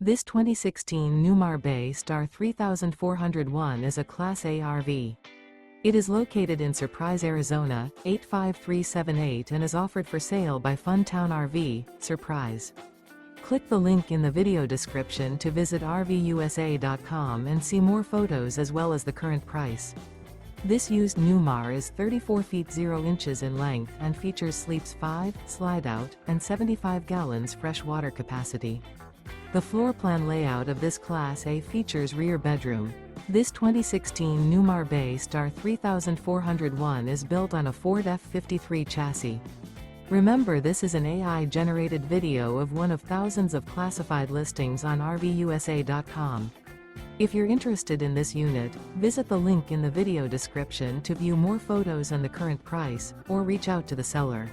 This 2016 Newmar Bay Star 3401 is a Class A RV. It is located in Surprise, Arizona, 85378 and is offered for sale by Funtown RV, Surprise. Click the link in the video description to visit RVUSA.com and see more photos as well as the current price. This used Newmar is 34 feet 0 inches in length and features sleeps 5, slide-out, and 75 gallons fresh water capacity. The floor plan layout of this Class A features rear bedroom. This 2016 Newmar Bay Star 3401 is built on a Ford F-53 chassis. Remember, this is an AI-generated video of one of thousands of classified listings on RVUSA.com. If you're interested in this unit, visit the link in the video description to view more photos and the current price, or reach out to the seller.